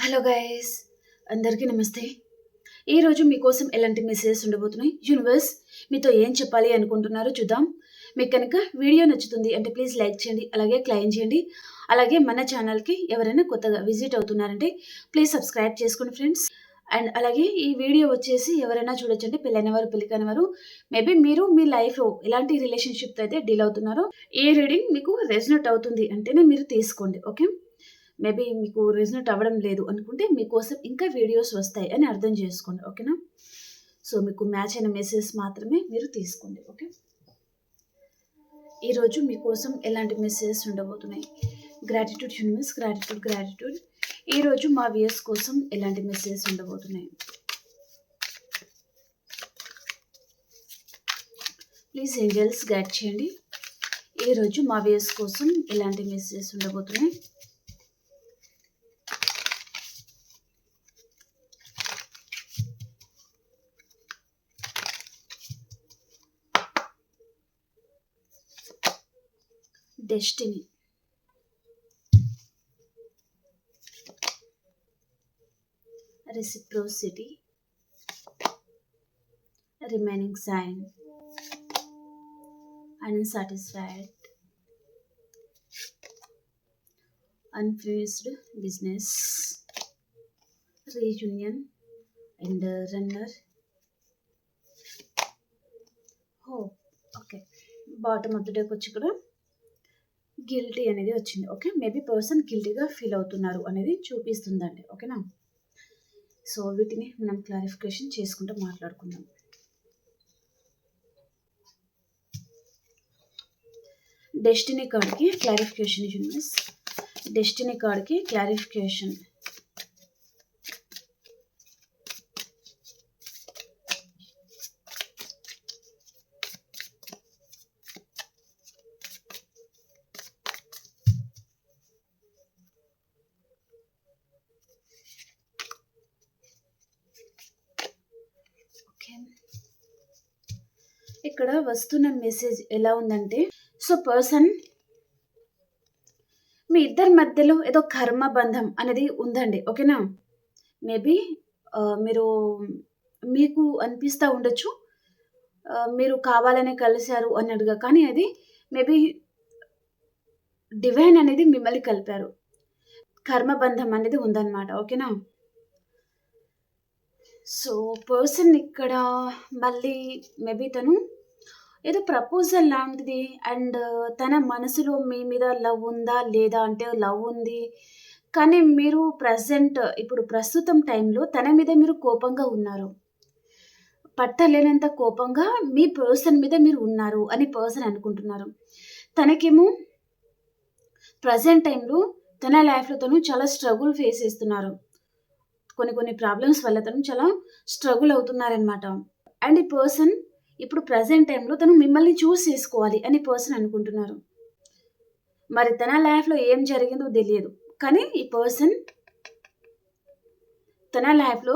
Hello guys, అందరికీ నమస్తే. ఈరోజు మీకోసం ఎలాంటి మెసేజెస్ ఉండబోతున్నాయి, యూనివర్స్ మీతో ఏం చెప్పాలి అనుకుంటున్నారో చూద్దాం. మీకు కనుక వీడియో నచ్చుతుంది అంటే ప్లీజ్ లైక్ చేయండి, అలాగే క్లైమ్ చేయండి. అలాగే మన ఛానల్కి ఎవరైనా కొత్తగా విజిట్ అవుతున్నారంటే ప్లీజ్ సబ్స్క్రైబ్ చేసుకోండి ఫ్రెండ్స్. అండ్ అలాగే ఈ వీడియో వచ్చేసి ఎవరైనా చూడొచ్చంటే పెళ్ళైన వారు, పెళ్లి కాని వారు, మేబీ మీరు మీ లైఫ్లో ఎలాంటి రిలేషన్షిప్తో అయితే డీల్ అవుతున్నారో ఈ రీడింగ్ మీకు రెజొనేట్ అవుతుంది అంటేనే మీరు తీసుకోండి. ఓకే, మేబీ మీకు రెజొనేట్ అవ్వడం లేదు అనుకుంటే మీకోసం ఇంకా వీడియోస్ వస్తాయి అని అర్థం చేసుకోండి. ఓకేనా? సో మీకు మ్యాచ్ అయిన మెసేజ్ మాత్రమే మీరు తీసుకోండి. ఓకే, ఈరోజు మీకోసం ఎలాంటి మెసేజెస్ ఉండబోతున్నాయి? Gratitude universe, gratitude gratitude. ఈరోజు మా వ్యూయర్స్ కోసం ఎలాంటి మెసేజెస్ ఉండబోతున్నాయి? ప్లీజ్ ఏంజల్స్ గైడ్ చేయండి. ఈరోజు మా వ్యూయర్స్ కోసం ఎలాంటి మెసేజెస్ ఉండబోతున్నాయి? Destiny, reciprocity, remaining sign, unsatisfied, unfinished business, reunion, and runner, hope. Okay, bottom of the డేకి వచ్చి ఇక్కడ గిల్టీ అనేది వచ్చింది. ఓకే, మేబీ పర్సన్ గిల్టీగా ఫీల్ అవుతున్నారు అనేది చూపిస్తుందండి. ఓకేనా? సో వీటిని మనం క్లారిఫికేషన్ చేసుకుంటూ మాట్లాడుకుందాం. డెస్టినీ కార్డ్కి క్లారిఫికేషన్ యూనివర్స్, డెస్టినీ కార్డ్కి క్లారిఫికేషన్. ఇక్కడ వస్తున్న మెసేజ్ ఎలా ఉందంటే, సో పర్సన్ మీ ఇద్దరి మధ్యలో ఏదో కర్మ బంధం అనేది ఉందండి. ఓకేనా? మేబీ మీరు మీకు అనిపిస్తూ ఉండొచ్చు మీరు కావాలనే కలిశారు అన్నట్టుగా, కానీ అది మేబీ డివైన్ అనేది మిమ్మల్ని కలిపారు. కర్మ బంధం అనేది ఉందన్నమాట. ఓకేనా? సో పర్సన్ ఇక్కడ మళ్ళీ మేబీ తను ఏదో ప్రపోజల్ లాంటిది అండ్ తన మనసులో మీ మీద లవ్ ఉందా లేదా అంటే లవ్ ఉంది, కానీ మీరు ఇప్పుడు ప్రస్తుతం టైంలో తన మీద మీరు కోపంగా ఉన్నారు. పట్టలేనంత కోపంగా మీ పర్సన్ మీద మీరు ఉన్నారు అని పర్సన్ అనుకుంటున్నారు. తనకేమో ప్రజెంట్ టైంలో తన లైఫ్లో తను చాలా స్ట్రగుల్ ఫేస్ చేస్తున్నారు. కొన్ని ప్రాబ్లమ్స్ వల్ల తను చాలా స్ట్రగుల్ అవుతున్నారనమాట. అండ్ ఈ పర్సన్ ఇప్పుడు ప్రజెంట్ టైంలో తను మిమ్మల్ని చూస్ చేసుకోవాలి అని పర్సన్ అనుకుంటున్నారు. మరి తన లైఫ్లో ఏం జరిగిందో తెలియదు, కానీ ఈ పర్సన్ తన లైఫ్లో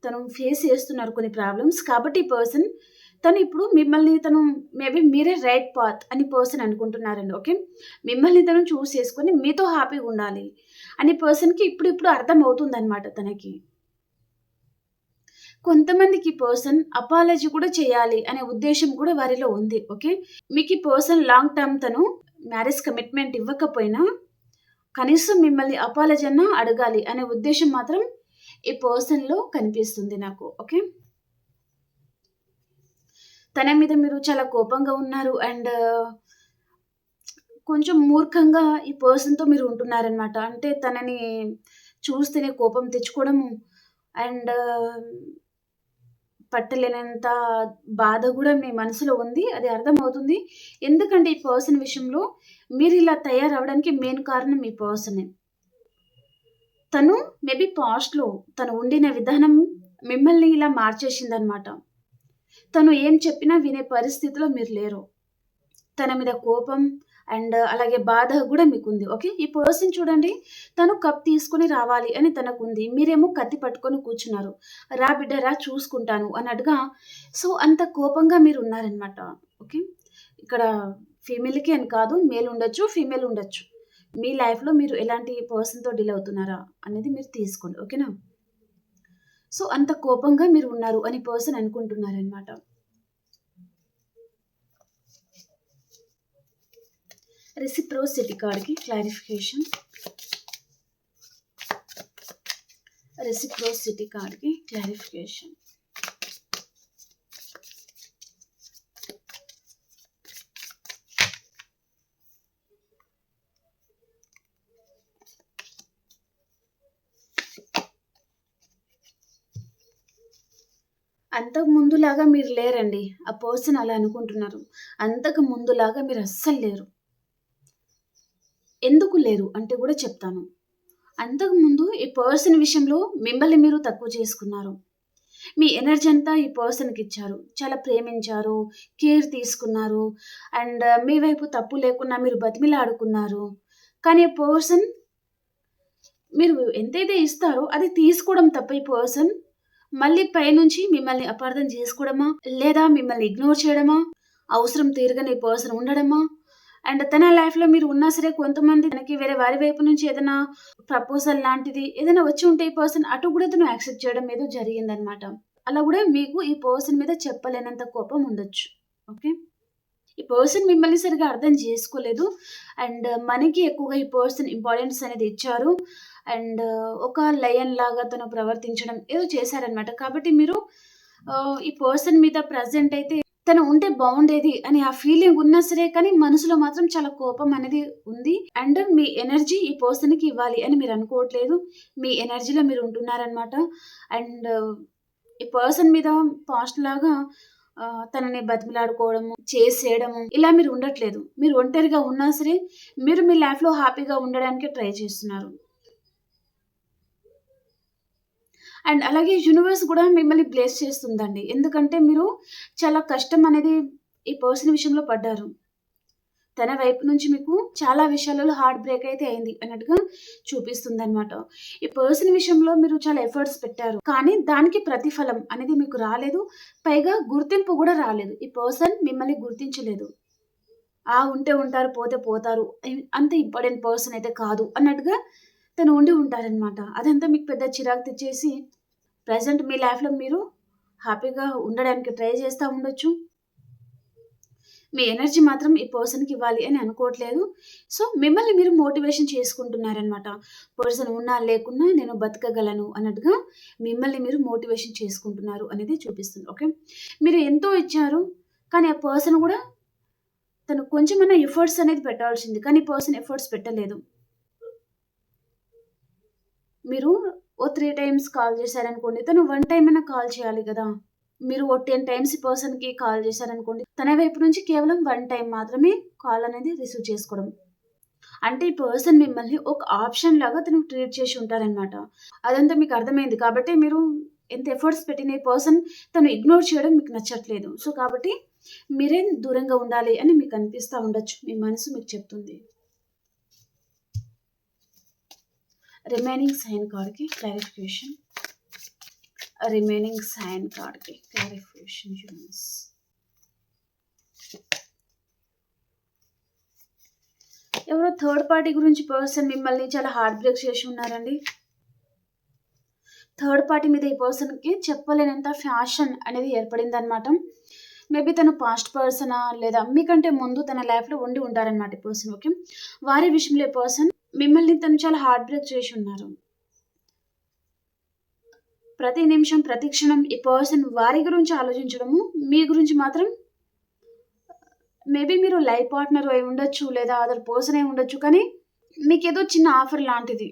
తను ఫేస్ చేస్తున్నారు కొన్ని ప్రాబ్లమ్స్. కాబట్టి ఈ పర్సన్ తను ఇప్పుడు మిమ్మల్ని మేబీ మీరే రైట్ పాత్ అని పర్సన్ అనుకుంటున్నారండి. ఓకే, మిమ్మల్ని తను చూస్ చేసుకొని మీతో హ్యాపీగా ఉండాలి అని పర్సన్కి ఇప్పుడు అర్థం అవుతుందన్నమాట తనకి. కొంతమందికి పర్సన్ అపాలజీ కూడా చేయాలి అనే ఉద్దేశం కూడా వారిలో ఉంది. ఓకే, మీకు ఈ పర్సన్ లాంగ్ టర్మ్ తను మ్యారేజ్ కమిట్మెంట్ ఇవ్వకపోయినా కనీసం మిమ్మల్ని అపాలజీ అన్నా అడగాలి అనే ఉద్దేశం మాత్రం ఈ పర్సన్లో కనిపిస్తుంది నాకు. ఓకే, తన మీద మీరు చాలా కోపంగా ఉన్నారు అండ్ కొంచెం మూర్ఖంగా ఈ పర్సన్తో మీరు ఉంటున్నారనమాట. అంటే తనని చూస్తేనే కోపం తెచ్చుకోవడము అండ్ పట్టలేనంత బాధ కూడా మీ మనసులో ఉంది, అది అర్థమవుతుంది. ఎందుకంటే ఈ పర్సన్ విషయంలో మీరు ఇలా తయారవడానికి మెయిన్ కారణం మీ పర్సనే. తను మేబీ పాస్ట్లో తను ఉండిన విధానం మిమ్మల్ని ఇలా మార్చేసిందనమాట. తను ఏం చెప్పినా వినే పరిస్థితిలో మీరు లేరు. తన మీద కోపం అండ్ అలాగే బాధ కూడా మీకుంది. ఓకే, ఈ పర్సన్ చూడండి, తను కప్ తీసుకొని రావాలి అని తనకుంది, మీరేమో కత్తి పట్టుకొని కూర్చున్నారు. రా బిడ్డ రా చూసుకుంటాను అన్నట్టుగా. సో అంత కోపంగా మీరు ఉన్నారనమాట. ఓకే, ఇక్కడ ఫీమేల్కి అని కాదు, మేల్ ఉండొచ్చు, ఫీమేల్ ఉండొచ్చు. మీ లైఫ్‌లో మీరు ఎలాంటి పర్సన్‌తో డీల్ అవుతున్నారా అనేది మీరు తీసుకోండి. ఓకేనా? సో, అంత కోపంగా మీరు ఉన్నారు అని పర్సన్ అనుకుంటున్నారనమాట. రెసిప్రోసిటీ కార్డ్‌కి క్లారిఫికేషన్. రెసిప్రోసిటీ కార్డ్‌కి క్లారిఫికేషన్. అంతకు ముందులాగా మీరు లేరండి. ఆ పర్సన్ అలా అనుకుంటున్నారు. అంతకు ముందులాగా మీరు అస్సలు లేరు. ఎందుకు లేరు అంటే గూడా చెప్తాను. అంతకుముందు ఈ పర్సన్ విషయంలో మిమ్మల్ని మీరు తక్కువ చేసుకున్నారు. మీ ఎనర్జీ అంతా ఈ పర్సన్‌కిచ్చారు. చాలా ప్రేమించారు, కేర్ తీసుకున్నారు. అండ్ మీ వైపు తప్పు లేకున్నా మీరు బతిమిలాడుకున్నారు. కానీ పర్సన్ మీరు ఎంతైతే ఇస్తారో అది తీసుకోవడం తప్ప ఈ పర్సన్ మళ్ళీ పైనుంచి మిమ్మల్ని అపార్థం చేసుకోవడమా? లేదా మిమ్మల్ని ఇగ్నోర్ చేయడమా? అవసరం తీరగానే ఈ పర్సన్ ఉండడమా? అండ్ తన లైఫ్‌లో మీరు ఉన్నా సరే కొంతమంది తనకి వేరే వారి వైపు నుంచి ఏదైనా ప్రపోజల్ లాంటిది ఏదైనా వచ్చి ఉంటే ఈ పర్సన్ అటు కూడా తను యాక్సెప్ట్ చేయడం ఏదో జరిగిందనమాట. అలా గూడా మీకు ఈ పర్సన్ మీద చెప్పలేనంత కోపం ఉండొచ్చు. ఓకే. ఈ పర్సన్ మిమ్మల్ని సరిగ్గా అర్థం చేసుకోలేదు. అండ్ మనీకి ఎక్కువగా ఈ పర్సన్ ఇంపార్టెన్స్ అనేది ఇచ్చారు. అండ్ ఒక లయన్ లాగా తను ప్రవర్తించడం ఏదో చేశారనమాట. కాబట్టి మీరు ఈ పర్సన్ మీద ప్రెజెంట్ అయితే తను ఉంటే బావుండేది అని ఆ ఫీలింగ్ ఉన్నా సరే కానీ మనసులో మాత్రం చాలా కోపం అనేది ఉంది. అండ్ మీ ఎనర్జీ ఈ పర్సన్‌కి ఇవ్వాలి అని మీరు అనుకోవట్లేదు. మీ ఎనర్జీలో మీరు ఉంటున్నారనమాట. అండ్ ఈ పర్సన్ మీద పాస్ట్‌లాగా తనని బతిమిలాడుకోవడము, చేసేయడము ఇలా మీరు ఉండట్లేదు. మీరు ఒంటరిగా ఉన్నా సరే, మీరు మీ లైఫ్‌లో హ్యాపీగా ఉండడానికే ట్రై చేస్తున్నారు. అండ్ అలాగే యూనివర్స్ గూడా మిమ్మల్ని బ్లెస్ చేస్తుందండి. ఎందుకంటే మీరు చాలా కష్టం అనేది ఈ పర్సన్ విషయంలో పడ్డారు. తన వైపు నుంచి మీకు చాలా విషయాలలో హార్ట్ బ్రేక్ అయితే అయింది అన్నట్టుగా చూపిస్తుందనమాట. ఈ పర్సన్ విషయంలో మీరు చాలా ఎఫర్ట్స్ పెట్టారు. కానీ దానికి ప్రతిఫలం అనేది మీకు రాలేదు. పైగా గుర్తింపు గూడా రాలేదు. ఈ పర్సన్ మిమ్మల్ని గుర్తించలేదు. ఉంటే ఉంటారు, పోతే పోతారు. అంత ఇంపార్టెంట్ పర్సన్ అయితే కాదు అన్నట్టుగా తను ఉండి ఉంటారనమాట. అదంతా మీకు పెద్ద చిరాకు తెచ్చేసి ప్రెజెంట్ మీ లైఫ్‌లో మీరు హ్యాపీగా ఉండడానికి ట్రై చేస్తా ఉండొచ్చు. మీ ఎనర్జీ మాత్రం ఈ పర్సన్‌కి ఇవ్వాలి అని అనుకోవట్లేదు. సో, మిమ్మల్ని మీరు మోటివేషన్ చేసుకుంటున్నారనమాట. పర్సన్ ఉన్నా, లేకున్నా నేను బతకగలను అన్నట్టుగా మిమ్మల్ని మీరు మోటివేషన్ చేసుకుంటున్నారు అనేది చూపిస్తుంది. ఓకే. మీరు ఎంతో ఇచ్చారు. కానీ ఆ పర్సన్ గూడా తను కొంచెమన్నా ఎఫర్ట్స్ అనేది పెట్టాల్సింది. కానీ పర్సన్ ఎఫర్ట్స్ పెట్టలేదు. మీరు ఓ 3 టైమ్స్ కాల్ చేశారనుకోండి. తను 1 టైమ్ అయినా కాల్ చేయాలి గదా! మీరు ఓ 10 టైమ్స్ ఈ పర్సన్‌కి కాల్ చేశారనుకోండి. తన వైపు నుంచి కేవలం 1 టైమ్ మాత్రమే కాల్ అనేది రిసీవ్ చేసుకోవడం. అంటే ఈ పర్సన్ మిమ్మల్ని ఒక ఆప్షన్ లాగా తను ట్రీట్ చేసి ఉంటారనమాట. అదంతా మీకు అర్థమైంది. కాబట్టి మీరు ఎంత ఎఫర్ట్స్ పెట్టిన ఈ పర్సన్ తను ఇగ్నోర్ చేయడం మీకు నచ్చట్లేదు. సో, కాబట్టి మీరే దూరంగా ఉండాలి అని మీకు అనిపిస్తా ఉండొచ్చు. మీ మనసు మీకు చెప్తుంది. రిమైనింగ్ సైన్ కార్డ్‌కి క్లారిఫికేషన్. రిమైనింగ్ సైన్ కార్డ్‌కి క్లారిఫికేషన్ యూనివర్స్. ఎవరో థర్డ్ పార్టీ గురించి పర్సన్ మిమ్మల్ని చాలా హార్ట్ బ్రేక్ చేసి ఉన్నారండి. థర్డ్ పార్టీ మీద ఈ పర్సన్‌కి చెప్పలేనంత ఫ్యాషన్ అనేది ఏర్పడిందనమాట. మేబీ తను పాస్ట్ పర్సనా లేదా మీకంటే ముందు తన లైఫ్‌లో ఉండి ఉంటారనమాట ఈ పర్సన్. ఓకే. వారి విషయంలో ఈ పర్సన్ మిమ్మల్ని తను చాలా హార్ట్ బ్రేక్ చేసి ఉన్నారు. ప్రతి నిమిషం, ప్రతి క్షణం ఈ పర్సన్ వారి గురించి ఆలోచించడము, మీ గురించి మాత్రం మేబీ మీరు లైఫ్ పార్ట్నర్ అయి ఉండొచ్చు. లేదా అదర్ పర్సన్ అయి ఉండొచ్చు. కానీ మీకేదో చిన్న ఆఫర్ లాంటిది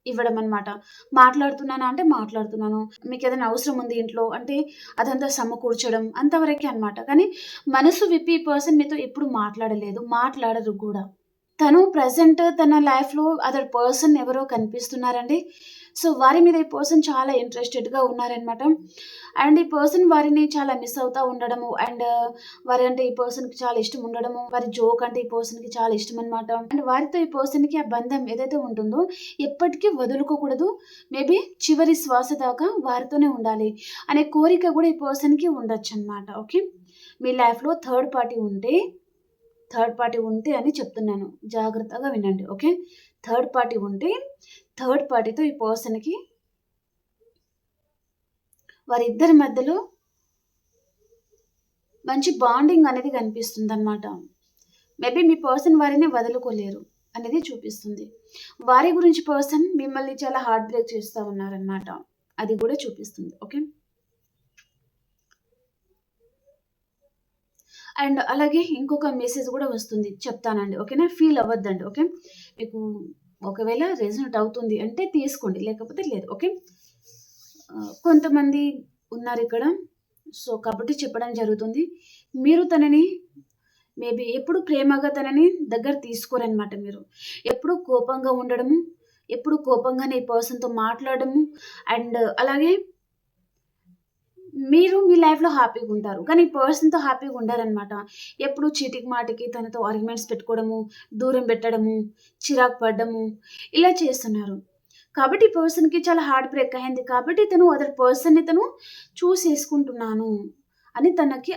ఇవ్వడం అనమాట. మాట్లాడుతున్నానా అంటే మాట్లాడుతున్నాను. మీకేదైనా అవసరం ఉంది ఇంట్లో అంటే అదంతా సమకూర్చడం అంతవరకే అనమాట. కానీ మనసు విప్పి ఈ పర్సన్ మీతో ఎప్పుడు మాట్లాడలేదు. మాట్లాడరు గూడా. తను ప్రెజెంట్ తన లైఫ్‌లో అదర్ పర్సన్ ఎవరో కనిపిస్తున్నారండి. సో, వారి మీద ఈ పర్సన్ చాలా ఇంట్రెస్టెడ్‌గా ఉన్నారనమాట. అండ్ ఈ పర్సన్ వారిని చాలా మిస్ అవుతా ఉండడము. అండ్ వారంటే ఈ పర్సన్‌కి చాలా ఇష్టం ఉండడము. వారి జోక్ అంటే ఈ పర్సన్‌కి చాలా ఇష్టమనమాట. అండ్ వారితో ఈ పర్సన్‌కి ఆ బంధం ఏదైతే ఉంటుందో ఎప్పటికీ వదులుకోకూడదు. మేబీ చివరి శ్వాస దాకా వారితోనే ఉండాలి అనే కోరిక గూడా ఈ పర్సన్‌కి ఉండొచ్చనమాట. ఓకే. మీ లైఫ్‌లో థర్డ్ పార్టీ ఉంటే థర్డ్ పార్టీ ఉంటే అని చెప్తున్నాను. జాగ్రత్తగా వినండి. ఓకే. థర్డ్ పార్టీ ఉంటే థర్డ్ పార్టీతో ఈ పర్సన్‌కి వారిద్దరి మధ్యలో మంచి బాండింగ్ అనేది కనిపిస్తుందనమాట. మేబీ మీ పర్సన్ వారిని వదులుకోలేరు అనేది చూపిస్తుంది. వారి గురించి పర్సన్ మిమ్మల్ని చాలా హార్ట్ బ్రేక్ చేస్తా ఉన్నారనమాట. అది కూడా చూపిస్తుంది. ఓకే. అండ్ అలాగే ఇంకొక మెసేజ్ కూడా వస్తుంది. చెప్తానండి. ఓకేనా? ఫీల్ అవ్వద్దండి. ఓకే. మీకు ఒకవేళ రెజొనేట్ అవుతుంది అంటే తీసుకోండి. లేకపోతే లేదు. ఓకే. కొంతమంది ఉన్నారిక్కడ. సో, కాబట్టి చెప్పడం జరుగుతుంది. మీరు తనని మేబీ ఎప్పుడు ప్రేమగా తనని దగ్గర తీసుకోరనమాట మీరు. ఎప్పుడు కోపంగా ఉండడము, ఎప్పుడు కోపంగానే ఈ పర్సన్‌తో మాట్లాడడము అండ్ అలాగే మీరు మీ లైఫ్‌లో హ్యాపీగుంటారు. కానీ ఈ పర్సన్‌తో హ్యాపీగా ఉండరనమాట. ఎప్పుడు చీటికి మాటికి తనతో ఆర్గ్యుమెంట్స్ పెట్టుకోవడము, దూరం పెట్టడము, చిరాకు పడ్డము ఇలా చేస్తున్నారు. కాబట్టి ఈ పర్సన్‌కి చాలా హార్ట్ బ్రేక్ అయింది. కాబట్టి తను అదర్ పర్సన్‌ని తను చూజ్ చేసుకుంటున్నాను అని తనకి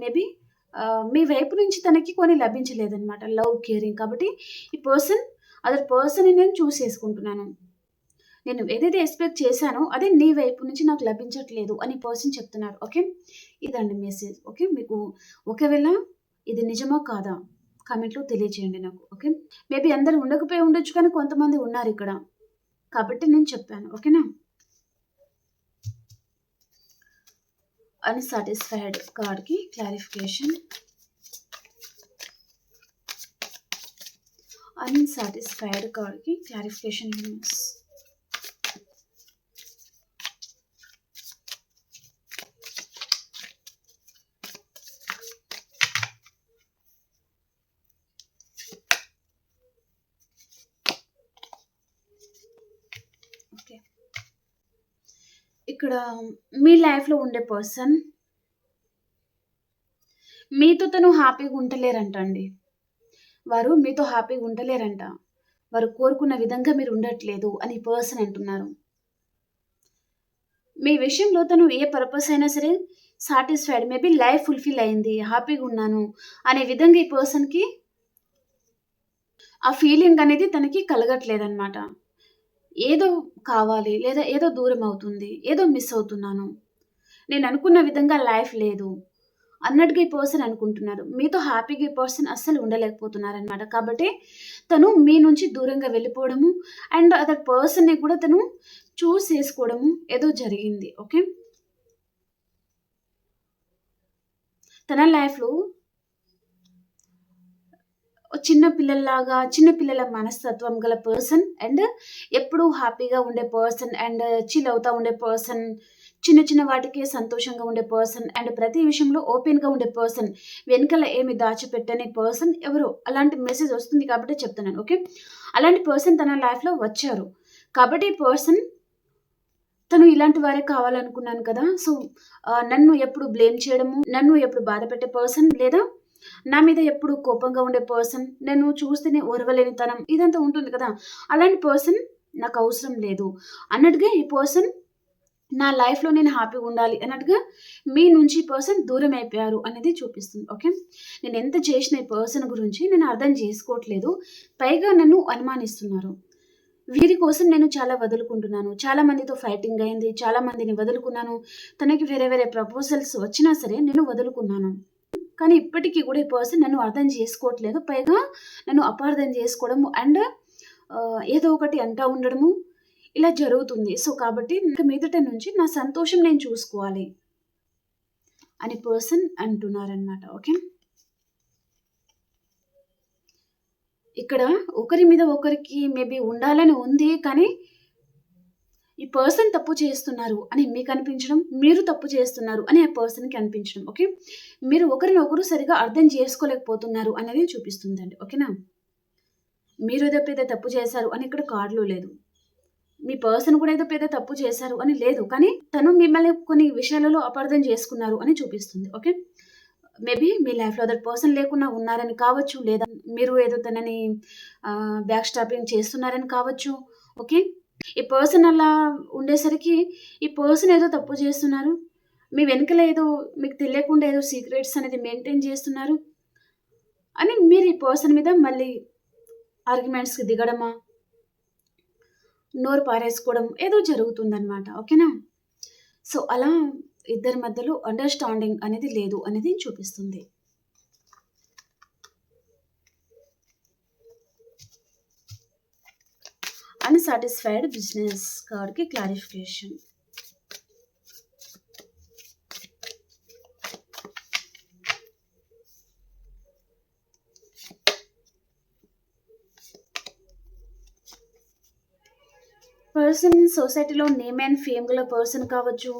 మేబీ మీ వైపు నుంచి తనకి కొన్ని లభించలేదనమాట. Love, caring. కాబట్టి ఈ పర్సన్ అదర్ పర్సన్‌ని నేను చూజ్ చేసుకుంటున్నాను. నేను ఏదైతే ఎక్స్‌పెక్ట్ చేశానో అది నీ వైపు నుంచి నాకు లభించట్లేదు అని పర్సన్ చెప్తున్నారు. ఓకే. ఇదండి మెసేజ్. ఓకే. మీకు ఒకవేళ ఇది నిజమా కాదా కామెంట్‌లో తెలియజేయండి నాకు. ఓకే. మేబీ అందరూ ఉండకపోయి ఉండొచ్చు కానీ కొంతమంది ఉన్నారిక్కడ. కాబట్టి నేను చెప్పాను. ఓకేనా? అన్‌సాటిస్ఫైడ్ కార్డ్‌కి క్లారిఫికేషన్. అన్‌సాటిస్ఫైడ్ కార్డ్‌కి క్లారిఫికేషన్ యూనివర్స్. ఓకే. ఇక్కడ మీ లైఫ్‌లో ఉండే పర్సన్ మీతో తను హ్యాపీగా ఉండలేరంటండి. వారు మీతో హ్యాపీగా ఉండలేరంట. వారు కోరుకున్న విధంగా మీరు ఉండట్లేదు అని పర్సన్ అంటున్నారు. మీ విషయంలో తను ఏ పర్పస్ అయినా సరే సాటిస్ఫైడ్ మేబీ లైఫ్ ఫుల్‌ఫిల్ అయింది. హ్యాపీగా ఉన్నాను అనే విధంగా ఈ పర్సన్‌కి ఆ ఫీలింగ్ అనేది తనకి కలగట్లేదనమాట. ఏదో కావాలి లేదా ఏదో దూరం అవుతుంది. ఏదో మిస్ అవుతున్నాను. నేను అనుకున్న విధంగా లైఫ్ లేదు అన్నట్టుగా ఈ పర్సన్ అనుకుంటున్నారు. మీతో హ్యాపీగా ఈ పర్సన్ అస్సలు ఉండలేకపోతున్నారనమాట. కాబట్టి తను మీ నుంచి దూరంగా వెళ్ళిపోవడము అండ్ అదర్ పర్సన్‌ని కూడా తను చూజ్ చేసుకోవడము ఏదో జరిగింది. ఓకే. తన లైఫ్‌లో చిన్న పిల్లల్లాగా చిన్న పిల్లల మనస్తత్వం గల పర్సన్ అండ్ ఎప్పుడూ హ్యాపీగా ఉండే పర్సన్ అండ్ చిల్ అవుతా ఉండే పర్సన్. చిన్న చిన్న వాటికే సంతోషంగా ఉండే పర్సన్ అండ్ ప్రతి విషయంలో ఓపెన్‌గా ఉండే పర్సన్. వెనకాల ఏమి దాచిపెట్టని పర్సన్ ఎవరో అలాంటి మెసేజ్ వస్తుంది కాబట్టి చెప్తున్నాను. ఓకే. అలాంటి పర్సన్ తన లైఫ్‌లో వచ్చారు. కాబట్టి ఈ పర్సన్ తను ఇలాంటి వారే కావాలనుకున్నాను కదా! సో, నన్ను ఎప్పుడు బ్లేమ్ చేయడము, నన్ను ఎప్పుడు బాధపెట్టే పర్సన్ లేదా నా మీద ఎప్పుడు కోపంగా ఉండే పర్సన్, నన్ను చూస్తేనే ఓర్వలేనితనం ఇదంతా ఉంటుంది కదా! అలాంటి పర్సన్ నాకవసరం లేదు అన్నట్టుగా ఈ పర్సన్ నా లైఫ్‌లో నేను హ్యాపీగా ఉండాలి అన్నట్టుగా మీ నుంచి ఈ పర్సన్ దూరం అయిపోయారు అనేది చూపిస్తుంది. ఓకే. నేను ఎంత చేసినా ఈ పర్సన్ గురించి నేను అర్థం చేసుకోవట్లేదు. పైగా నన్ను అనుమానిస్తున్నారు. వీరి కోసం నేను చాలా వదులుకుంటున్నాను. చాలా మందితో ఫైటింగ్ అయింది. చాలా మందిని వదులుకున్నాను. తనకి వేరే వేరే ప్రపోజల్స్ వచ్చినా సరే నేను వదులుకున్నాను. కానీ ఇప్పటికి కూడా ఈ పర్సన్ నన్ను అర్థం చేసుకోవట్లేదు. పైగా నన్ను అపార్థం చేసుకోవడము అండ్ ఏదో ఒకటి అంటా ఉండడము ఇలా జరుగుతుంది. సో, కాబట్టి ఇక మీదట నుంచి నా సంతోషం నేను చూసుకోవాలి అని పర్సన్ అంటున్నారనమాట. ఓకే. ఇక్కడ ఒకరి మీద ఒకరికి మేబీ ఉండాలని ఉంది. కానీ ఈ పర్సన్ తప్పు చేస్తున్నారు అని మీకు అనిపించడం, మీరు తప్పు చేస్తున్నారు అని ఆ పర్సన్‌కి అనిపించడం. ఓకే. మీరు ఒకరినొకరు సరిగ్గా అర్థం చేసుకోలేకపోతున్నారు అనేది చూపిస్తుందండి. ఓకేనా. మీరేదో పెద్ద తప్పు చేశారు అని ఇక్కడ కార్డ్‌లో లేదు. మీ పర్సన్ కూడా ఏదో పెద్ద తప్పు చేశారు అని లేదు. కానీ తను మిమ్మల్ని కొన్ని విషయాలలో అపార్థం చేసుకున్నారు అని చూపిస్తుంది. ఓకే. మేబీ మీ లైఫ్‌లో అదర్ పర్సన్ లేకుండా ఉన్నారని కావచ్చు. లేదా మీరు ఏదో తనని బ్యాక్ స్టాపింగ్ చేస్తున్నారని కావచ్చు. ఓకే. ఈ పర్సన్ అలా ఉండేసరికి ఈ పర్సన్ ఏదో తప్పు చేస్తున్నారు. మీ వెనకాల ఏదో మీకు తెలియకుండా ఏదో సీక్రెట్స్ అనేది మెయింటైన్ చేస్తున్నారు. అని మీరు ఈ పర్సన్ మీద మళ్ళీ ఆర్గ్యుమెంట్స్‌కి దిగడమా, నోరు పారేసుకోవడం ఏదో జరుగుతుందనమాట. ఓకేనా? సో, అలా ఇద్దరి మధ్యలో అండర్‌స్టాండింగ్ అనేది లేదు అనేది చూపిస్తుంది. అన్‌సాటిస్ఫైడ్ బిజినెస్ కార్డ్‌కి క్లారిఫికేషన్. పర్సన్ సొసైటీలో నేమ్ అండ్ ఫేమ్ గల పర్సన్ కావచ్చు.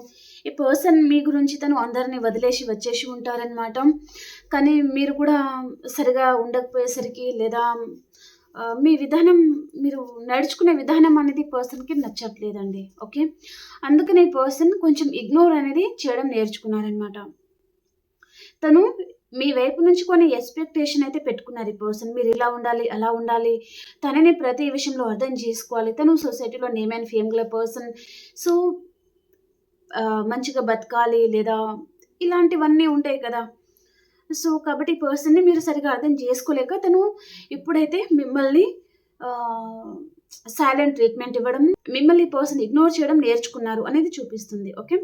ఈ పర్సన్ మీ గురించి తను అందరిని వదిలేసి వచ్చేసి ఉంటారనమాట. కానీ మీరు కూడా సరిగా ఉండకపోయేసరికి లేదా మీ విధానం మీరు నడుచుకునే విధానం అనేది పర్సన్‌కి నచ్చట్లేదండి. ఓకే. అందుకని ఈ పర్సన్ కొంచెం ఇగ్నోర్ అనేది చేయడం నేర్చుకున్నారనమాట. తను మీ వైపు నుంచి కొన్ని ఎక్స్‌పెక్టేషన్ అయితే పెట్టుకున్నారు ఈ పర్సన్. మీరు ఇలా ఉండాలి, అలా ఉండాలి. తనని ప్రతి విషయంలో అర్థం చేసుకోవాలి. తను సొసైటీలో నేమ్ అండ్ ఫేమ్ గల పర్సన్. సో, మంచిగా బతకాలి లేదా ఇలాంటివన్నీ ఉంటాయి కదా! సో, కాబట్టి ఈ పర్సన్‌ని మీరు సరిగ్గా అర్థం చేసుకోలేక తను ఇప్పుడైతే మిమ్మల్ని ఆహ్, సైలెంట్ ట్రీట్‌మెంట్ ఇవ్వడం, మిమ్మల్ని ఈ పర్సన్ ఇగ్నోర్ చేయడం నేర్చుకున్నారు అనేది చూపిస్తుంది. ఓకే.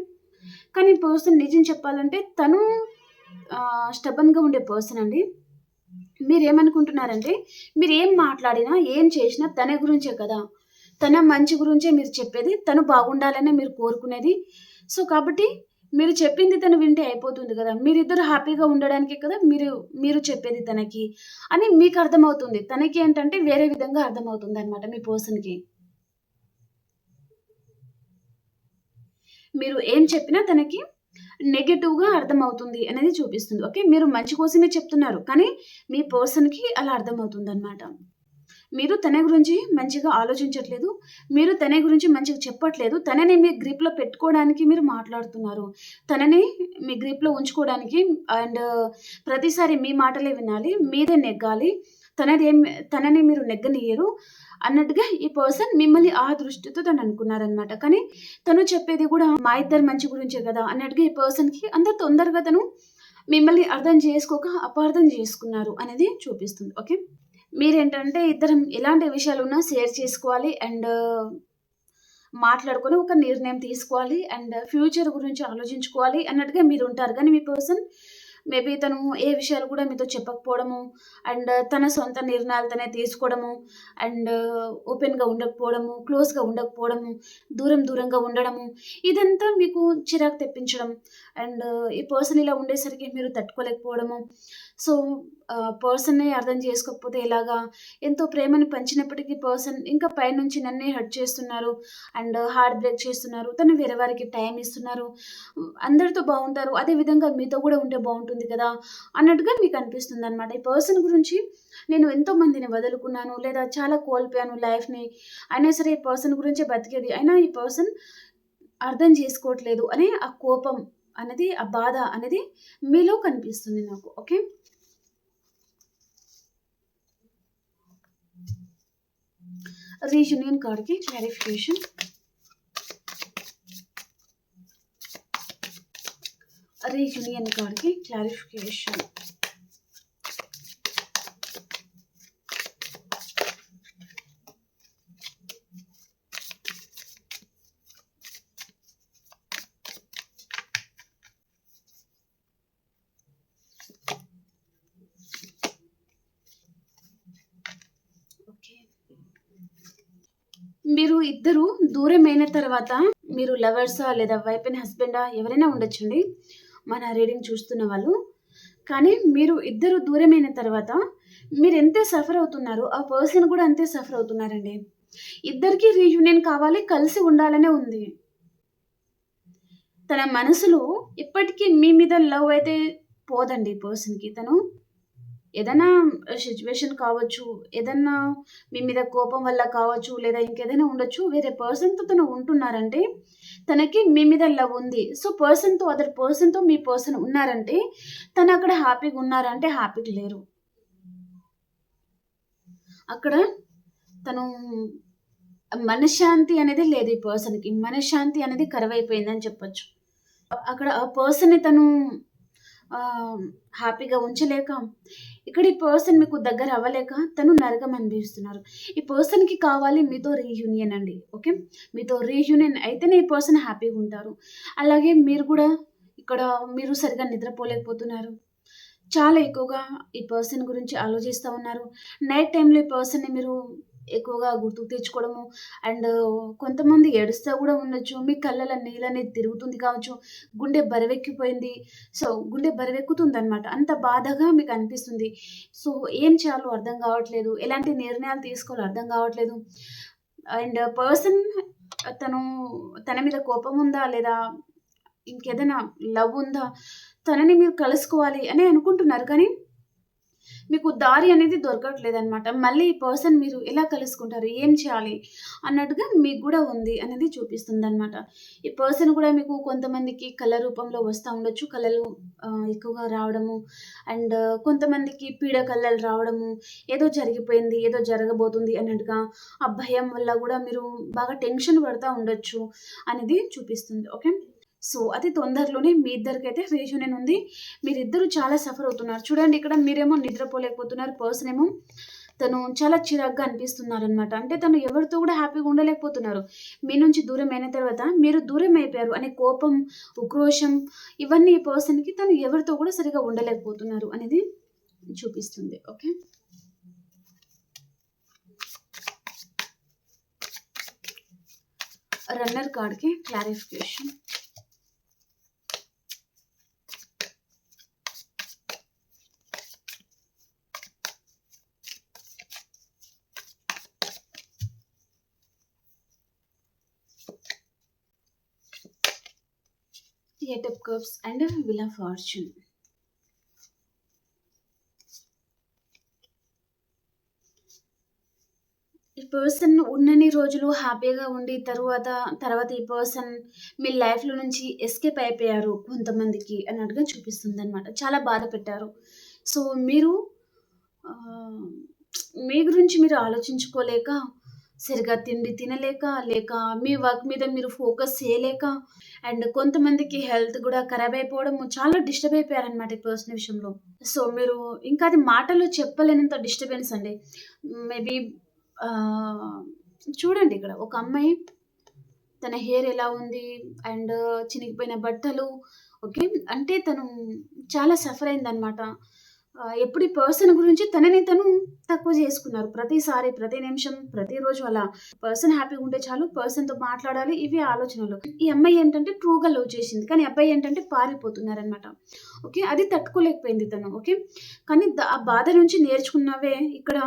కానీ ఈ పర్సన్ నిజం చెప్పాలంటే తను స్టబర్న్‌గా ఉండే పర్సన్ అండి. మీరేమనుకుంటున్నారంటే, మీరేం మాట్లాడినా, ఏం చేసినా తన గురించే కదా! తన మంచి గురించే మీరు చెప్పేది. తను బాగుండాలనే మీరు కోరుకునేది. సో, కాబట్టి మీరు చెప్పింది తను వింటే అయిపోతుంది గదా! మీరిద్దరు హ్యాపీగా ఉండడానికే కదా మీరు మీరు చెప్పేది తనకి అని మీకర్థమవుతుంది. తనకి ఏంటంటే వేరే విధంగా అర్థమవుతుందనమాట మీ పర్సన్‌కి. మీరు ఏం చెప్పినా తనకి నెగెటివ్‌గా అర్థమవుతుంది అనేది చూపిస్తుంది. ఓకే. మీరు మంచి కోసమే చెప్తున్నారు. కానీ మీ పర్సన్‌కి అలా అర్థమవుతుందనమాట. మీరు తన గురించి మంచిగా ఆలోచించట్లేదు. మీరు తన గురించి మంచిగా చెప్పట్లేదు. తనని మీ గ్రిప్‌లో పెట్టుకోవడానికి మీరు మాట్లాడుతున్నారు. తనని మీ గ్రిప్‌లో ఉంచుకోవడానికి అండ్ ప్రతిసారి మీ మాటలే వినాలి. మీదే నెగ్గాలి. తనని మీరు నెగ్గనియ్యరు అన్నట్టుగా ఈ పర్సన్ మిమ్మల్ని ఆ దృష్టితో తను అనుకున్నారనమాట. కానీ తను చెప్పేది గూడా మా ఇద్దరి మంచి గురించే గదా! అన్నట్టుగా ఈ పర్సన్‌కి అంత తొందరగా తను మిమ్మల్ని అర్థం చేసుకోక అపార్థం చేసుకున్నారు అనేది చూపిస్తుంది. ఓకే. మీరేంటంటే ఇద్దరం ఎలాంటి విషయాలున్నా షేర్ చేసుకోవాలి అండ్ మాట్లాడుకొని ఒక నిర్ణయం తీసుకోవాలి అండ్ ఫ్యూచర్ గురించి ఆలోచించుకోవాలి అన్నట్టుగా మీరుంటారు. కానీ మీ పర్సన్ మేబీ తను ఏ విషయాలు కూడా మీతో చెప్పకపోవడము అండ్ తన సొంత నిర్ణయాలు తనే తీసుకోవడము అండ్ ఓపెన్‌గా ఉండకపోవడము, క్లోజ్‌గా ఉండకపోవడము, దూరంగా ఉండడము ఇదంతా మీకు చిరాకు తెప్పించడం అండ్ ఈ పర్సన్ ఇలా ఉండేసరికి మీరు తట్టుకోలేకపోవడము. సో, పర్సన్‌ని అర్థం చేసుకోకపోతే ఎలాగా? ఎంతో ప్రేమను పంచినప్పటికీ పర్సన్ ఇంకా పైనుంచి నన్నే హర్ట్ చేస్తున్నారు అండ్ హార్ట్ బ్రేక్ చేస్తున్నారు. తను వేరే వారికి టైమ్ ఇస్తున్నారు. అందరితో బావుంటారు. అదే విధంగా మీతో గూడా ఉంటే బావుంటుంది కదా! అన్నట్టుగా మీకనిపిస్తుందనమాట. ఈ పర్సన్ గురించి నేను ఎంతో మందిని వదులుకున్నాను. లేదా చాలా కోల్పోయాను లైఫ్‌ని. అయినా సరే ఈ పర్సన్ గురించే బతికేది. అయినా ఈ పర్సన్ అర్థం చేసుకోవట్లేదు అనే ఆ కోపం అనేది, ఆ బాధ అనేది మీలో కనిపిస్తుంది నాకు. ఓకే. రీయూనియన్ కార్డ్‌కి క్లారిఫికేషన్. రీయూనియన్ కార్డ్‌కి క్లారిఫికేషన్. ఓకే. మీరు ఇద్దరు దూరమైన తర్వాత మీరు లవర్సా లేదా వైఫ్ అండ్ హస్బెండా ఎవరైనా ఉండొచ్చండి. మన రీడింగ్ చూస్తున్న వాళ్ళు. కానీ మీరు ఇద్దరు దూరమైన తర్వాత మీరెంత సఫర్ అవుతున్నారో ఆ పర్సన్ కూడా అంతే సఫర్ అవుతున్నారండి. ఇద్దరికీ రీయూనియన్ కావాలి. కలిసి ఉండాలనే ఉంది. తన మనసులో ఇప్పటికీ మీ మీద లవ్ అయితే పోదండి ఈ పర్సన్‌కి. తను ఏదైనా సిట్యుయేషన్ కావచ్చు, ఏదన్నా మీ మీద కోపం వల్ల కావచ్చు, లేదా ఇంకేదైనా ఉండొచ్చు. వేరే పర్సన్‌తో తను ఉంటున్నారంటే, తనకి మీ మీద లవ్ ఉంది. సో, అదర్ పర్సన్‌తో మీ పర్సన్ ఉన్నారంటే, తనక్కడ హ్యాపీగా ఉన్నారంటే హ్యాపీగా లేరు. అక్కడ తను మనశ్శాంతి అనేది లేదు ఈ పర్సన్‌కి. మనశ్శాంతి అనేది కరువైపోయిందని చెప్పొచ్చు. అక్కడ ఆ పర్సన్‌ని తను ఆహ్, హ్యాపీగా ఉంచలేక, ఇక్కడ ఈ పర్సన్ మీకు దగ్గర అవ్వలేక తను నరకం అనుభవిస్తున్నారు. ఈ పర్సన్‌కి కావాలి మీతో రీయూనియన్ అండి. ఓకే. మీతో రీయూనియన్ అయితేనే ఈ పర్సన్ హ్యాపీగుంటారు. అలాగే మీరు కూడా ఇక్కడ మీరు సరిగ్గా నిద్రపోలేకపోతున్నారు. చాలా ఎక్కువగా ఈ పర్సన్ గురించి ఆలోచిస్తా ఉన్నారు. నైట్ టైమ్‌లో ఈ పర్సన్‌ని మీరు ఎక్కువగా గుర్తుకు తెచ్చుకోవడము అండ్ కొంతమంది ఏడుస్తా గూడా ఉండొచ్చు. మీ కళ్ళలో నీళ్ళనేది తిరుగుతుంది కావచ్చు. గుండె బరువెక్కిపోయింది. సో, గుండె బరువెక్కుతుందనమాట. అంత బాధగా మీకు అనిపిస్తుంది. సో, ఏం చేయాలో అర్థం గావట్లేదు. ఎలాంటి నిర్ణయాలు తీసుకోవాలో అర్థం గావట్లేదు. అండ్ పర్సన్ తను తన మీద కోపముందా? లేదా ఇంకేదైనా లవ్ ఉందా? తనని మీరు కలుసుకోవాలి అని అనుకుంటున్నారు. కానీ మీకు దారి అనేది దొరకట్లేదనమాట. మళ్ళీ ఈ పర్సన్ మీరు ఎలా కలుసుకుంటారు? ఏం చేయాలి? అన్నట్టుగా మీకు గూడా ఉంది అనేది చూపిస్తుందనమాట. ఈ పర్సన్ కూడా మీకు కొంతమందికి కల రూపంలో వస్తా ఉండొచ్చు. కలలు ఎక్కువగా రావడము అండ్ కొంతమందికి పీడ కలలు రావడము, ఏదో జరిగిపోయింది, ఏదో జరగబోతుంది అన్నట్టుగా ఆ భయం వల్ల గూడా మీరు బాగా టెన్షన్ పడతా ఉండొచ్చు అనేది చూపిస్తుంది. ఓకే. సో, అతి తొందరలోనే మీ ఇద్దరికైతే రీయూనియన్ ఉంది. మీరిద్దరూ చాలా సఫర్ అవుతున్నారు. చూడండి ఇక్కడ మీరేమో నిద్రపోలేకపోతున్నారు. పర్సన్ ఏమో తను చాలా చిరాకుగా అనిపిస్తున్నారనమాట. అంటే తను ఎవరితో కూడా హ్యాపీగా ఉండలేకపోతున్నారు. మీ నుంచి దూరమైన తర్వాత మీరు దూరం అయిపోయారు అనే కోపం, ఉక్రోషం ఇవన్నీ ఈ పర్సన్‌కి తను ఎవరితో కూడా సరిగ్గా ఉండలేకపోతున్నారు అనేది చూపిస్తుంది. ఓకే. రన్నర్ కార్డ్‌కి clarification. Eight of cups and wheel of fortune. ఈ పర్సన్ ఉన్నన్ని రోజులు హ్యాపీగా ఉండి తర్వాత ఈ పర్సన్ మీ లైఫ్‌లో నుంచి ఎస్కేప్ అయిపోయారు కొంతమందికి అన్నట్టుగా చూపిస్తుందనమాట. చాలా బాధ పెట్టారు. సో, మీరు ఆహ్, మీ గురించి మీరు ఆలోచించుకోలేక, సరిగ్గా తిండి తినలేక, లేక మీ వర్క్ మీద మీరు ఫోకస్ చేయలేక అండ్ కొంతమందికి హెల్త్ గూడా ఖరాబ్ అయిపోవడము, చాలా డిస్టర్బ్ అయిపోయారనమాట ఈ పర్సన్ విషయంలో. సో, మీరు ఇంకా అది మాటల్లో చెప్పలేనంత డిస్టర్బెన్స్ అండి. మేబీ ఆహ్, చూడండి ఇక్కడ ఒక అమ్మాయి తన హెయిర్ ఎలా ఉంది అండ్ చినిగిపోయిన బట్టలు ఓకే. అంటే తను చాలా సఫర్ అయిందనమాట. ఎప్పుడు ఈ పర్సన్ గురించి తనని తను తక్కువ చేసుకున్నారు. ప్రతిసారి, ప్రతి నిమిషం, ప్రతిరోజు అలా పర్సన్ హ్యాపీగా ఉంటే చాలు, పర్సన్‌తో మాట్లాడాలి ఇవే ఆలోచనలు. ఈ అమ్మాయి ఏంటంటే ట్రూగా లవ్ చేసింది. కానీ అబ్బాయి ఏంటంటే పారిపోతున్నారనమాట. ఓకే. అది తట్టుకోలేకపోయింది తను. ఓకే. కానీ ఆ బాధ నుంచి నేర్చుకున్నవే ఇక్కడ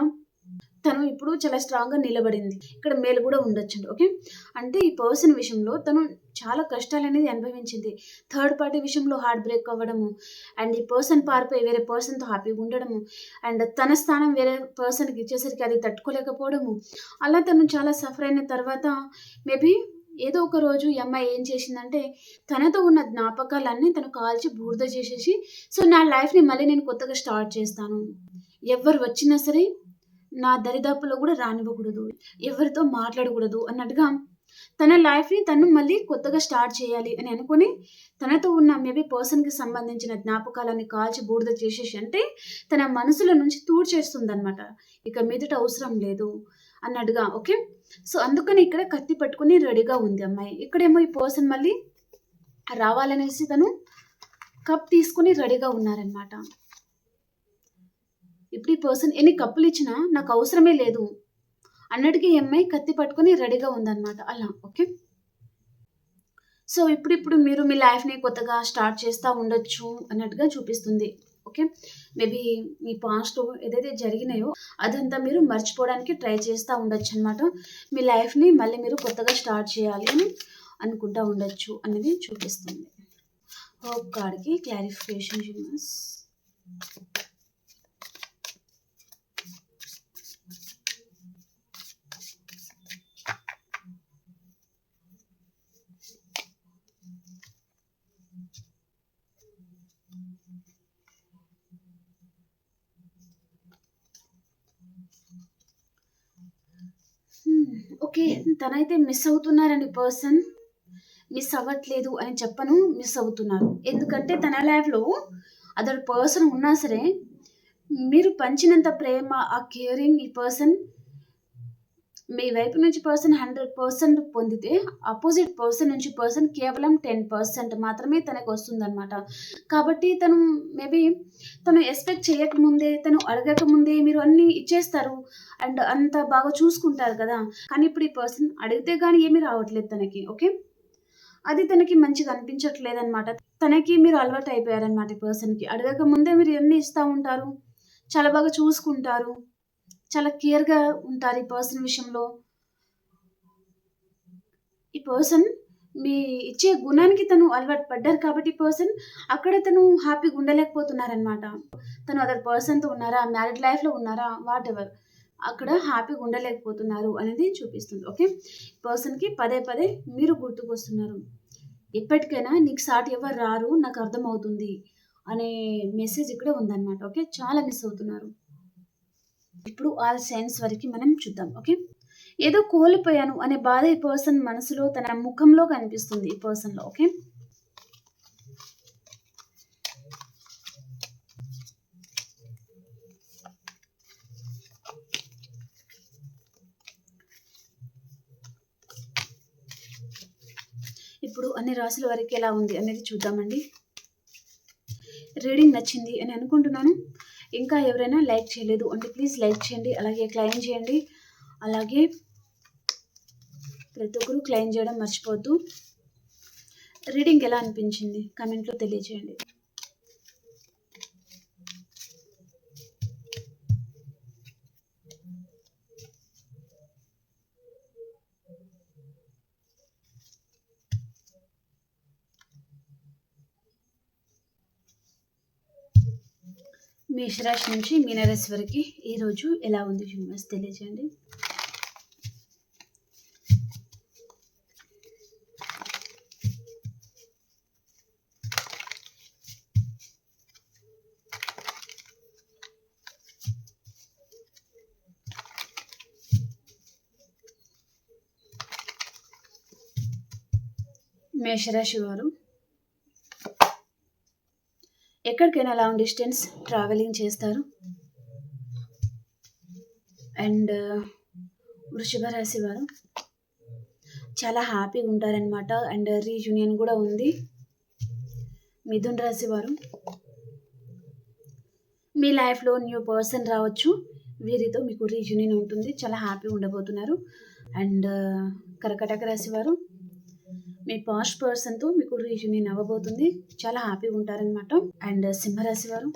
తను ఇప్పుడు చాలా స్ట్రాంగ్‌గా నిలబడింది. ఇక్కడ మేలు గూడా ఉండొచ్చండి. ఓకే. అంటే ఈ పర్సన్ విషయంలో తను చాలా కష్టాలనేది అనుభవించింది. థర్డ్ పార్టీ విషయంలో హార్ట్ బ్రేక్ అవ్వడము, అండ్ ఈ పర్సన్ పారిపోయి వేరే పర్సన్‌తో హ్యాపీగా ఉండడము, అండ్ తన స్థానం వేరే పర్సన్‌కి ఇచ్చేసరికి అది తట్టుకోలేకపోవడము. అలా తను చాలా సఫర్ అయిన తర్వాత మేబీ ఏదో ఒక రోజు ఈ అమ్మాయి ఏం చేసిందంటే, తనతో ఉన్న జ్ఞాపకాలన్నీ తను కాల్చి బూడిద చేసేసి, సో, నా లైఫ్‌ని మళ్ళీ నేను కొత్తగా స్టార్ట్ చేస్తాను. ఎవ్వరు వచ్చినా సరే నా దరిదాపుల్లో గూడా రానివ్వకూడదు. ఎవరితో మాట్లాడకూడదు అన్నట్టుగా తన లైఫ్‌ని తను మళ్ళీ కొత్తగా స్టార్ట్ చేయాలి అని అనుకుని, తనతో ఉన్న మేబీ పర్సన్‌కి సంబంధించిన జ్ఞాపకాలన్నీ కాల్చి బూడిద చేసేసి అంటే, తన మనసులో నుంచి తూడ్చేస్తుందనమాట. ఇక మీదట అవసరం లేదు అన్నట్టుగా. ఓకే. సో, అందుకని ఇక్కడ కత్తి పట్టుకొని రెడీగా ఉంది అమ్మాయి. ఇక్కడేమో ఈ పర్సన్ మళ్ళీ రావాలనేసి తను కప్ తీసుకొని రెడీగా ఉన్నారనమాట. ఇప్పుడు ఈ పర్సన్ ఎన్ని కప్పులిచ్చినా నాకవసరమే లేదు అన్నట్టుగా ఈ అమ్మాయి కత్తి పట్టుకొని రెడీగా ఉందనమాట. అలా. ఓకే. సో, ఇప్పుడిప్పుడు మీరు మీ లైఫ్‌ని కొత్తగా స్టార్ట్ చేస్తా ఉండొచ్చు అన్నట్టుగా చూపిస్తుంది. ఓకే. మేబీ మీ పాస్ట్‌లో ఏదైతే జరిగినాయో అదంతా మీరు మర్చిపోవడానికి ట్రై చేస్తా ఉండొచ్చనమాట. మీ లైఫ్‌ని మళ్ళీ మీరు కొత్తగా స్టార్ట్ చేయాలి అని అనుకుంటా ఉండొచ్చు అనేది చూపిస్తుంది. హోప్ కార్డ్‌కి క్లారిఫికేషన్ యూనివర్స్. ఓకే. తనైతే మిస్ అవుతున్నారండి పర్సన్. మిస్ అవ్వట్లేదు అని చెప్పను. మిస్ అవుతున్నారు. ఎందుకంటే తన లైఫ్‌లో అదర్ పర్సన్ ఉన్నా సరే, మీరు పంచినంత ప్రేమ, ఆ కేరింగ్ ఈ పర్సన్ మీ వైపు నుంచి పర్సన్ 100% పొందితే, అపోజిట్ పర్సన్ నుంచి పర్సన్ కేవలం 10% మాత్రమే తనకొస్తుందనమాట. కాబట్టి తను ఎక్స్‌పెక్ట్ చేయకముందే, తను అడగకముందే మీరు అన్నీ ఇచ్చేస్తారు. అండ్ అంత బాగా చూసుకుంటారు కదా! కానీ ఇప్పుడు ఈ పర్సన్ అడిగితే గాని ఏమీ రావట్లేదు తనకి. ఓకే. అది తనకి మంచిగా అనిపించట్లేదనమాట. తనకి మీరు అలవాటయిపోయారనమాట ఈ పర్సన్‌కి. అడగక ముందే మీరు ఇయన్నీ ఇస్తా ఉంటారు. చాలా బాగా చూసుకుంటారు. చాలా కేర్‌గా ఉంటారు ఈ పర్సన్ విషయంలో. ఈ పర్సన్ మీ ఇచ్చే గుణానికి తను అలవాటు పడ్డారు కాబట్టి ఈ పర్సన్ అక్కడ తను హ్యాపీగా ఉండలేకపోతున్నారనమాట. తను అదర్ పర్సన్‌తో ఉన్నారా, మ్యారీడ్ లైఫ్‌లో ఉన్నారా, వాటెవర్. అక్కడ హ్యాపీగా ఉండలేకపోతున్నారు అనేది చూపిస్తుంది. ఓకే. పర్సన్‌కి పదే పదే మీరు గుర్తుకొస్తున్నారు. ఎప్పటికైనా నీకు సాటి ఎవరు రారు, నాకు అర్థమవుతుంది అనే మెసేజ్ ఇక్కడ ఉందనమాట. ఓకే. చాలా మిస్ అవుతున్నారు. ఇప్పుడు ఆల్ సైన్స్ వరకి మనం చూద్దాం. ఓకే. ఏదో కోల్పోయాను అనే బాధ ఈ పర్సన్ మనసులో, తన ముఖంలో కనిపిస్తుంది ఈ పర్సన్‌లో. ఓకే. ఇప్పుడు అన్ని రాశుల వరకు ఎలా ఉంది అనేది చూద్దామండి. రీడింగ్ నచ్చింది అని అనుకుంటున్నాను. ఇంకా ఎవరైనా లైక్ చేయలేదు అంటే ప్లీజ్ లైక్ చేయండి. అలాగే క్లెయిమ్ చేయండి. అలాగే ప్రతి ఒక్కరు క్లెయిమ్ చేయడం మర్చిపోవద్దు. రీడింగ్ ఎలా అనిపించింది కామెంట్‌లో తెలియజేయండి. మేషరాశి నుంచి మీనరాశి వరకి ఈరోజు ఎలా ఉంది వ్యూవర్స్ తెలియజేయండి. మేషరాశి వారు ఎక్కడికైనా లాంగ్ డిస్టెన్స్ ట్రావెలింగ్ చేస్తారు. అండ్ వృషభ రాశి వారు చాలా హ్యాపీగా ఉంటారనమాట. అండ్ రీయూనియన్ కూడా ఉంది. మిథున్ రాశి వారు మీ లైఫ్‌లో న్యూ పర్సన్ రావచ్చు. వీరితో మీకు రీయూనియన్ ఉంటుంది. చాలా హ్యాపీగా ఉండబోతున్నారు. అండ్ కర్కాటక రాశి వారు మీ పాస్ట్ పర్సన్‌తో మీకు రీయూనియన్ అవ్వబోతుంది. చాలా హ్యాపీగా ఉంటారనమాట. అండ్ సింహరాశి వారు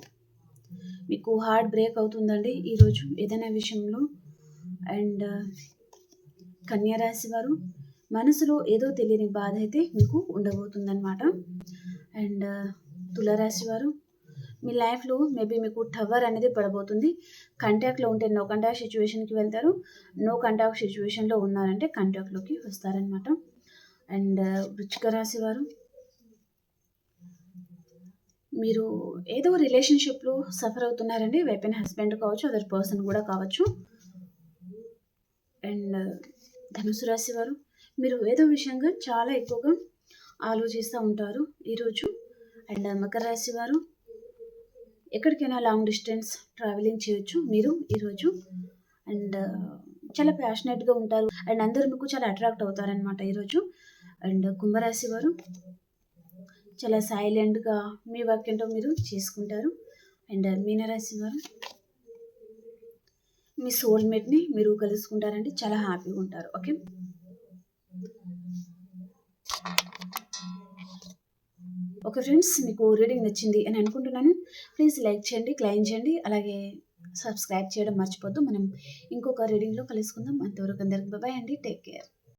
మీకు హార్ట్ బ్రేక్ అవుతుందండి ఈరోజు ఏదైనా విషయంలో. అండ్ కన్యా రాశి వారు మనసులో ఏదో తెలియని బాధ అయితే మీకు ఉండబోతుందనమాట. అండ్ తులారాశి వారు మీ లైఫ్‌లో మేబీ మీకు టవర్ అనేది పడబోతుంది. కాంటాక్ట్‌లో ఉంటే నో కాంటాక్ట్ సిట్యుయేషన్‌కి వెళ్తారు. నో కాంటాక్ట్ సిట్యుయేషన్‌లో ఉన్నారంటే కాంటాక్ట్‌లోకి వస్తారనమాట. అండ్ వృశ్చిక రాశి వారు మీరు ఏదో రిలేషన్‌షిప్‌లో సఫర్ అవుతున్నారండి. వైఫ్ అండ్ హస్బెండ్ కావచ్చు, అదర్ పర్సన్ కూడా కావచ్చు. అండ్ ధనుసు రాశి వారు మీరు ఏదో విషయంగా చాలా ఎక్కువగా ఆలోచిస్తూ ఉంటారు ఈరోజు. అండ్ మకర రాశి వారు ఎక్కడికైనా లాంగ్ డిస్టెన్స్ ట్రావెలింగ్ చేయొచ్చు మీరు ఈరోజు. అండ్ చాలా ప్యాషనేట్‌గా ఉంటారు. అండ్ అందరూ మీకు చాలా అట్రాక్ట్ అవుతారనమాట ఈరోజు. అండ్ కుంభరాశి వారు చాలా సైలెంట్‌గా మీ వర్క్ ఏంటో మీరు చేసుకుంటారు. అండ్ మీనరాశి వారు మీ సోల్‌మేట్‌ని మీరు కలుసుకుంటారండి. చాలా హ్యాపీగా ఉంటారు. ఓకే. ఓకే ఫ్రెండ్స్, మీకు రీడింగ్ నచ్చింది అని అనుకుంటున్నాను. ప్లీజ్ లైక్ చేయండి, క్లెయిమ్ చేయండి. అలాగే సబ్స్క్రైబ్ చేయడం మర్చిపోద్దు. మనం ఇంకొక రీడింగ్‌లో కలుసుకుందాం. అంతవరకు అందరికి బాయ్ అండి. Take care.